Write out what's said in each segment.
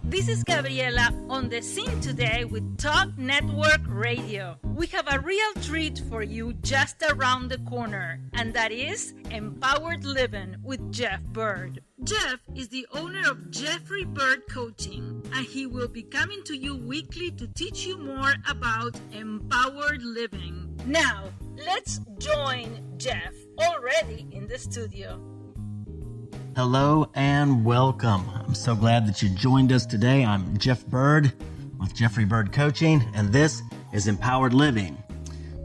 This is Gabriela on the scene today with Talk Network Radio. We have a real treat for you just around the corner, and that is Empowered Living with Jeff Byrd. Jeff is the owner of Jeffrey Byrd Coaching, and he will be coming to you weekly to teach you more about empowered living. Now, let's join Jeff already in the studio. Hello and welcome. I'm so glad that you joined us today. I'm Jeff Byrd with Jeffrey Byrd Coaching, and this is Empowered Living.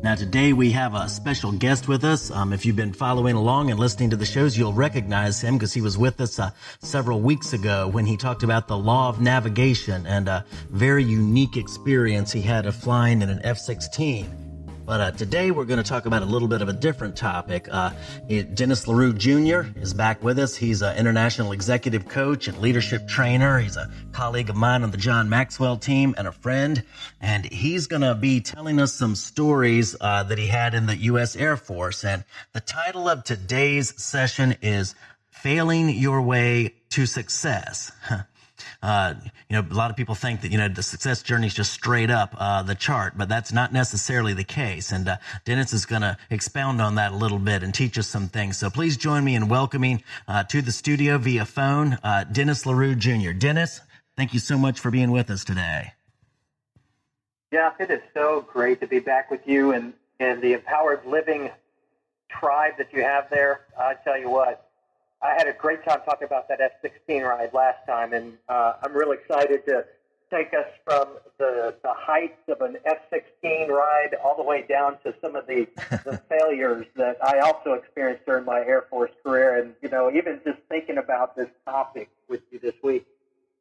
Now today we have a special guest with us. If you've been following along and listening to the shows, you'll recognize him because he was with us several weeks ago when he talked about the law of navigation and a very unique experience he had of flying in an F-16. But today we're going to talk about a little bit of a different topic. Dennis LaRue Jr. is back with us. He's an international executive coach and leadership trainer. He's a colleague of mine on the John Maxwell team and a friend. And he's going to be telling us some stories that he had in the U.S. Air Force. And the title of today's session is Failing Your Way to Success. A lot of people think that, the success journey is just straight up the chart, but that's not necessarily the case. And Dennis is going to expound on that a little bit and teach us some things. So please join me in welcoming to the studio via phone, Dennis LaRue Jr. Dennis, thank you so much for being with us today. Jeff, it is so great to be back with you and the Empowered Living tribe that you have there. I tell you what, I had a great time talking about that F-16 ride last time, and I'm really excited to take us from the heights of an F-16 ride all the way down to some of the failures that I also experienced during my Air Force career. And, even just thinking about this topic with you this week,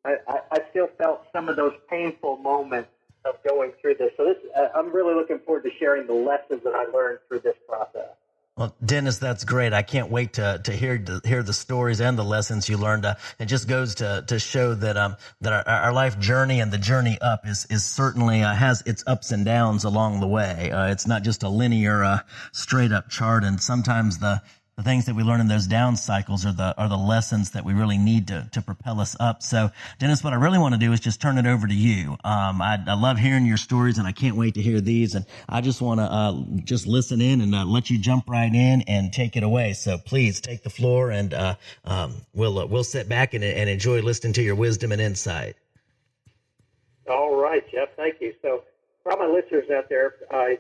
I still felt some of those painful moments of going through this. So I'm really looking forward to sharing the lessons that I learned through this process. Well, Dennis, that's great. I can't wait to hear the stories and the lessons you learned. It just goes to show that our life journey and the journey up is certainly has its ups and downs along the way. It's not just a linear, straight up chart. And sometimes the things that we learn in those down cycles are the lessons that we really need to propel us up. So, Dennis, what I really want to do is just turn it over to you. I love hearing your stories, and I can't wait to hear these. And I just want to just listen in and let you jump right in and take it away. So please take the floor, and we'll sit back and enjoy listening to your wisdom and insight. All right, Jeff. Thank you. So, for all my listeners out there,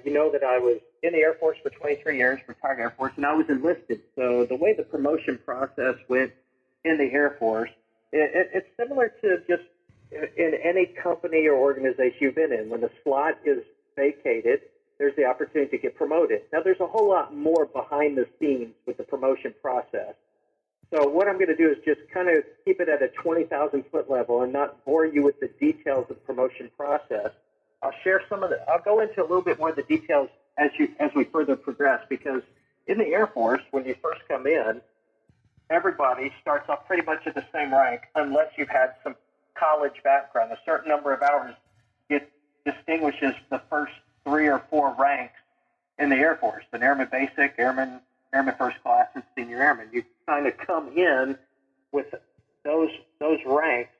you know that I was in the Air Force for 23 years, retired Air Force, and I was enlisted. So the way the promotion process went in the Air Force, it's similar to just in any company or organization you've been in. When the slot is vacated, there's the opportunity to get promoted. Now, there's a whole lot more behind the scenes with the promotion process. So what I'm going to do is just kind of keep it at a 20,000-foot level and not bore you with the details of the promotion process. I'll share I'll go into a little bit more of the details as we further progress, because in the Air Force, when you first come in, everybody starts off pretty much at the same rank unless you've had some college background. A certain number of hours distinguishes the first 3 or 4 ranks in the Air Force: an Airman Basic, Airman First Class, and Senior Airman. You kind of come in with those ranks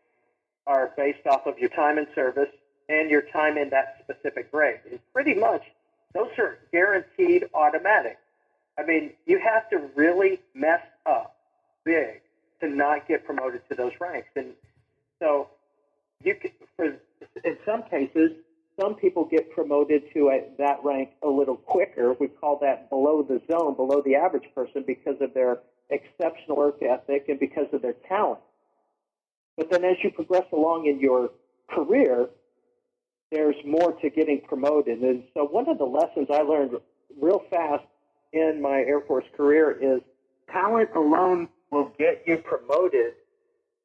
are based off of your time in service and your time in that specific grade. And pretty much those are guaranteed automatic. I mean, you have to really mess up big to not get promoted to those ranks. And so in some cases, some people get promoted to that rank a little quicker. We call that below the zone, below the average person, because of their exceptional work ethic and because of their talent. But then as you progress along in your career, there's more to getting promoted. And so one of the lessons I learned real fast in my Air Force career is talent alone will get you promoted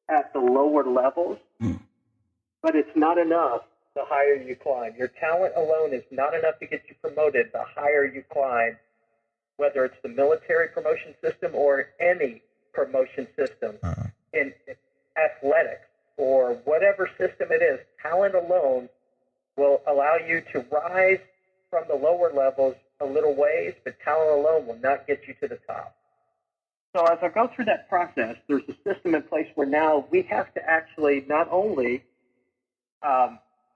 at the lower levels, but it's not enough the higher you climb. Your talent alone is not enough to get you promoted the higher you climb, whether it's the military promotion system or any promotion system in athletics or whatever system it is. Talent alone will allow you to rise from the lower levels a little ways, but talent alone will not get you to the top. So as I go through that process, there's a system in place where now we have to actually not only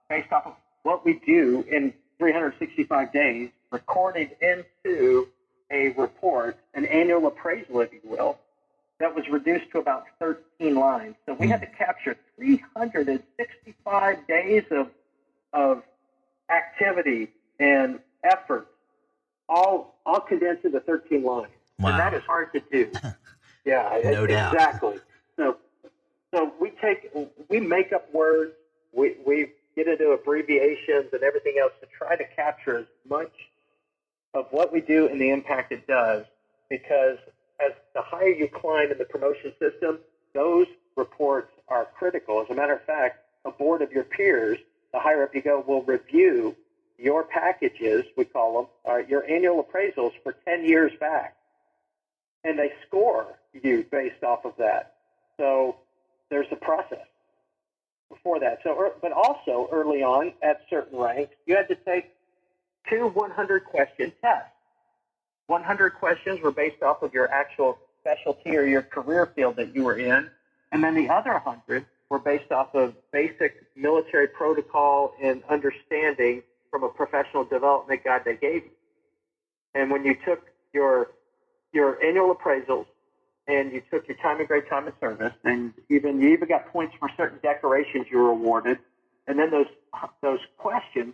based off of what we do in 365 days, recorded into a report, an annual appraisal, if you will, that was reduced to about 13 lines. So we had to capture 365 days of activity and effort, all condensed into 13 lines. Wow. And that is hard to do. Yeah, No doubt. Exactly. So we make up words, we get into abbreviations and everything else to try to capture as much of what we do and the impact it does, because as the higher you climb in the promotion system, those reports are critical. As a matter of fact, a board of your peers, the higher up you go, will review your packages, we call them, your annual appraisals for 10 years back. And they score you based off of that. So there's a process before that. But also early on at certain ranks, you had to take 2 100-question tests. 100 questions were based off of your actual specialty or your career field that you were in, and then the other 100 were based off of basic military protocol and understanding from a professional development guide they gave you. And when you took your annual appraisals and you took your time and grade time of service, and you even got points for certain decorations you were awarded, and then those questions,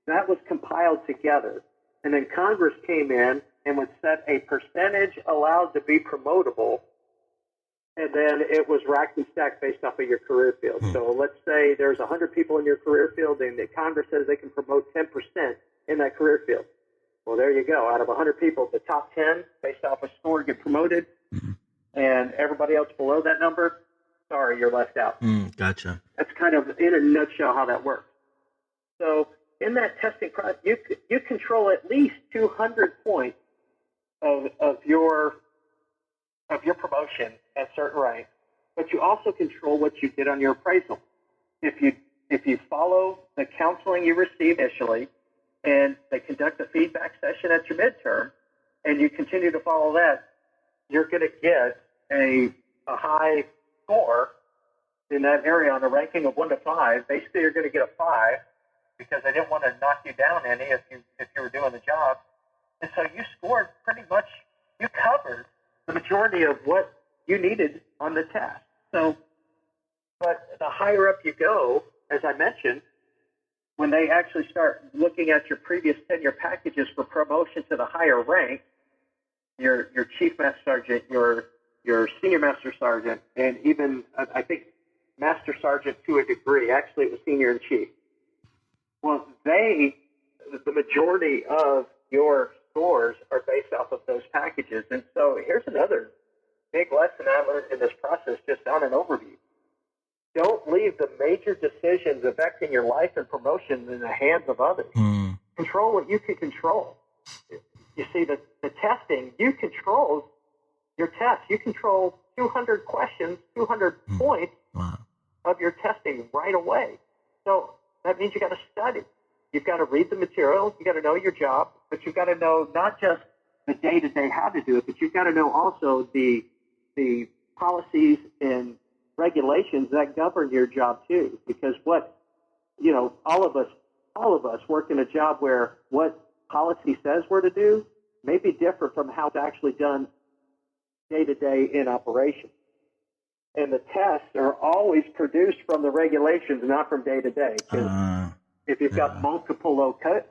that was compiled together. And then Congress came in and would set a percentage allowed to be promotable, and then it was racked and stacked based off of your career field. So let's say there's 100 people in your career field, and the Congress says they can promote 10% in that career field. Well, there you go. Out of 100 people, the top 10, based off a score, get promoted, and everybody else below that number, sorry, you're left out. Gotcha. That's kind of, in a nutshell, how that works. So in that testing process, you control at least 200 points of your promotion at certain ranks, but you also control what you get on your appraisal. If you follow the counseling you receive initially, and they conduct a feedback session at your midterm, and you continue to follow that, you're going to get a high score in that area on a ranking of 1 to 5. Basically, you're going to get a 5 because they didn't want to knock you down any if you were doing the job. And so you scored pretty much, you covered the majority of what you needed on the test. So, but the higher up you go, as I mentioned, when they actually start looking at your previous tenure packages for promotion to the higher rank, your chief master sergeant, your senior master sergeant, and even, I think, master sergeant to a degree. Actually, it was senior in chief. Well, the majority of your scores are based off of those packages. And so here's another big lesson I learned in this process, just on an overview. Don't leave the major decisions affecting your life and promotion in the hands of others. Control what you can control. You see, the testing, you control your test. You control 200 questions, 200 points of your testing right away. So that means you got to study. You've got to read the material. You got to know your job, but you've got to know not just the day-to-day how to do it, but you've got to know also the policies and regulations that govern your job too. Because all of us work in a job where what policy says we're to do may be different from how it's actually done day-to-day in operation. And the tests are always produced from the regulations, not from day-to-day. If you've got multiple locations,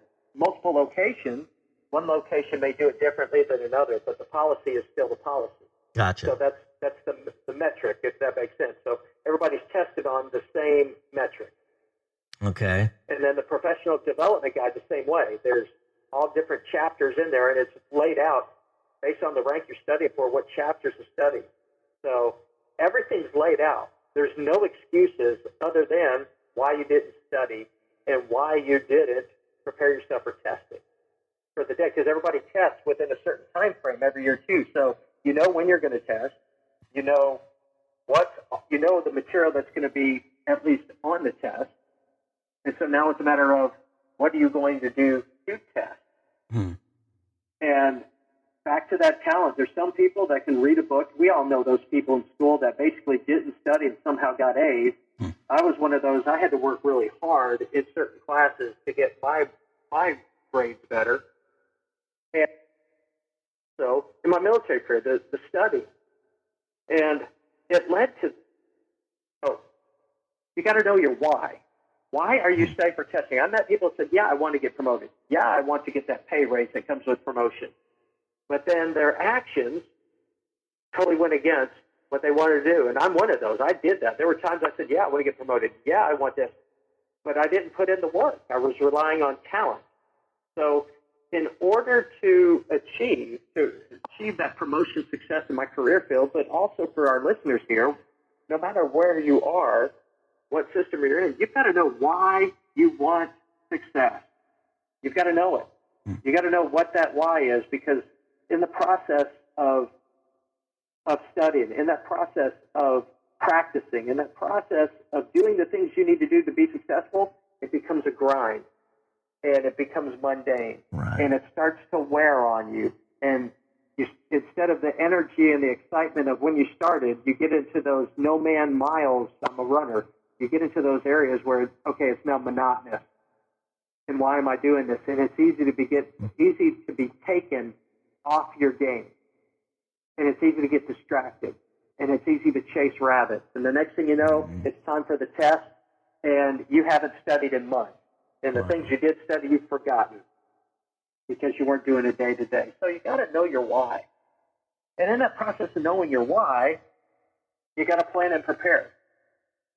one location may do it differently than another, but the policy is still the policy. Gotcha. So that's the metric, if that makes sense. So everybody's tested on the same metric. Okay. And then the professional development guide the same way. There's all different chapters in there, and it's laid out based on the rank you're studying for, what chapters to study. So everything's laid out. There's no excuses other than why you didn't study and why you didn't prepare yourself for testing for the day, because everybody tests within a certain time frame every year too. So you know when you're going to test, you know the material that's going to be at least on the test, and so now it's a matter of what are you going to do to test. And back to that talent, there's some people that can read a book. We all know those people in school that basically didn't study and somehow got A's. I was one of those. I had to work really hard in certain classes to get my grades better. And so in my military career, the study. And it led to, you got to know your why. Why are you studying for testing? I met people who said, yeah, I want to get promoted. Yeah, I want to get that pay raise that comes with promotion. But then their actions totally went against what they wanted to do. And I'm one of those. I did that. There were times I said, yeah, I want to get promoted. Yeah, I want this. But I didn't put in the work. I was relying on talent. So in order to achieve that promotion success in my career field, but also for our listeners here, no matter where you are, what system you're in, you've got to know why you want success. You've got to know it. You got to know what that why is, because in the process of studying, in that process of practicing, in that process of doing the things you need to do to be successful, it becomes a grind and it becomes mundane, and it starts to wear on you. And instead of the energy and the excitement of when you started, you get into those no-man miles. I'm a runner. You get into those areas where, okay, it's now monotonous. And why am I doing this? And it's easy to be taken off your game. And it's easy to get distracted. And it's easy to chase rabbits. And the next thing you know, it's time for the test, and you haven't studied in months. And the things you did study, you've forgotten because you weren't doing it day to day. So you got to know your why. And in that process of knowing your why, you got to plan and prepare.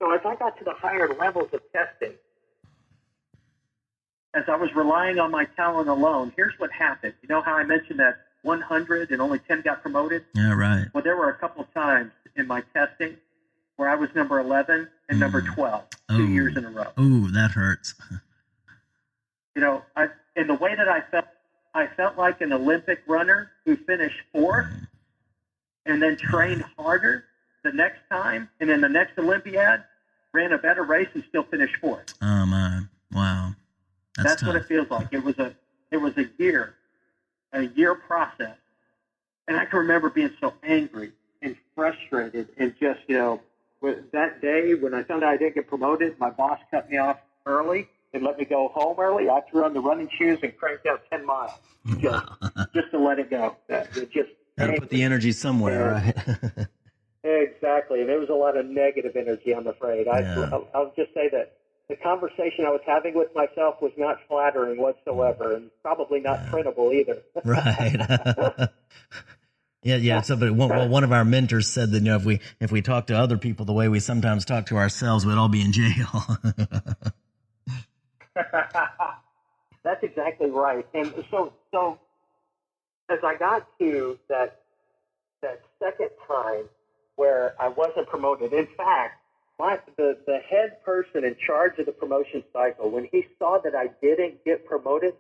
So as I got to the higher levels of testing, as I was relying on my talent alone, here's what happened. You know how I mentioned that 100 and only 10 got promoted? Yeah, right. Well, there were a couple of times in my testing where I was number 11 and number 12, 2 years in a row. Ooh, that hurts. You know, in the way that I felt like an Olympic runner who finished fourth and then trained harder the next time, and in the next Olympiad ran a better race and still finished fourth. Oh my! Wow, that's what it feels like. It was a year process, and I can remember being so angry and frustrated, and just that day when I found out I didn't get promoted, my boss cut me off early and let me go home early. I threw on the running shoes and cranked out 10 miles just to let it go. It just got to put the energy somewhere, right? Exactly, and there was a lot of negative energy, I'm afraid. I'll just say that the conversation I was having with myself was not flattering whatsoever, and probably not printable either. Right. Yeah. So, but one of our mentors said that if we talk to other people the way we sometimes talk to ourselves, we'd all be in jail. That's exactly right. And so as I got to that second time where I wasn't promoted, in fact, the head person in charge of the promotion cycle, when he saw that I didn't get promoted,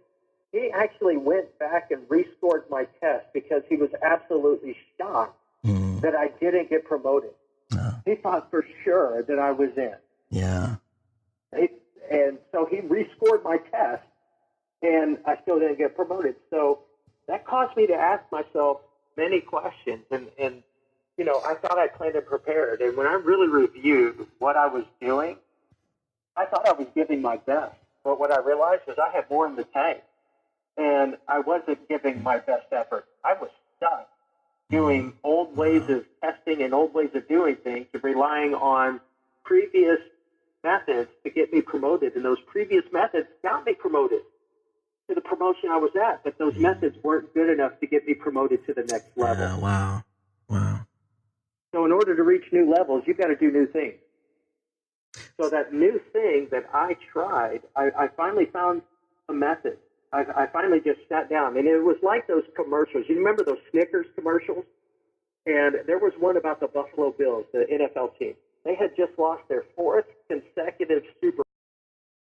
he actually went back and rescored my test because he was absolutely shocked that I didn't get promoted. He thought for sure that I was in. Yeah. And so he rescored my test, and I still didn't get promoted. So that caused me to ask myself many questions. And I thought I planned and prepared. And when I really reviewed what I was doing, I thought I was giving my best. But what I realized was I had more in the tank. And I wasn't giving my best effort. I was stuck doing old ways of testing and old ways of doing things and relying on previous methods to get me promoted. And those previous methods got me promoted to the promotion I was at. But those methods weren't good enough to get me promoted to the next level. Wow. So in order to reach new levels, you've got to do new things. So that new thing that I tried, I finally found a method. I finally just sat down, and it was like those commercials. You remember those Snickers commercials? And there was one about the Buffalo Bills, the NFL team. They had just lost their fourth consecutive Super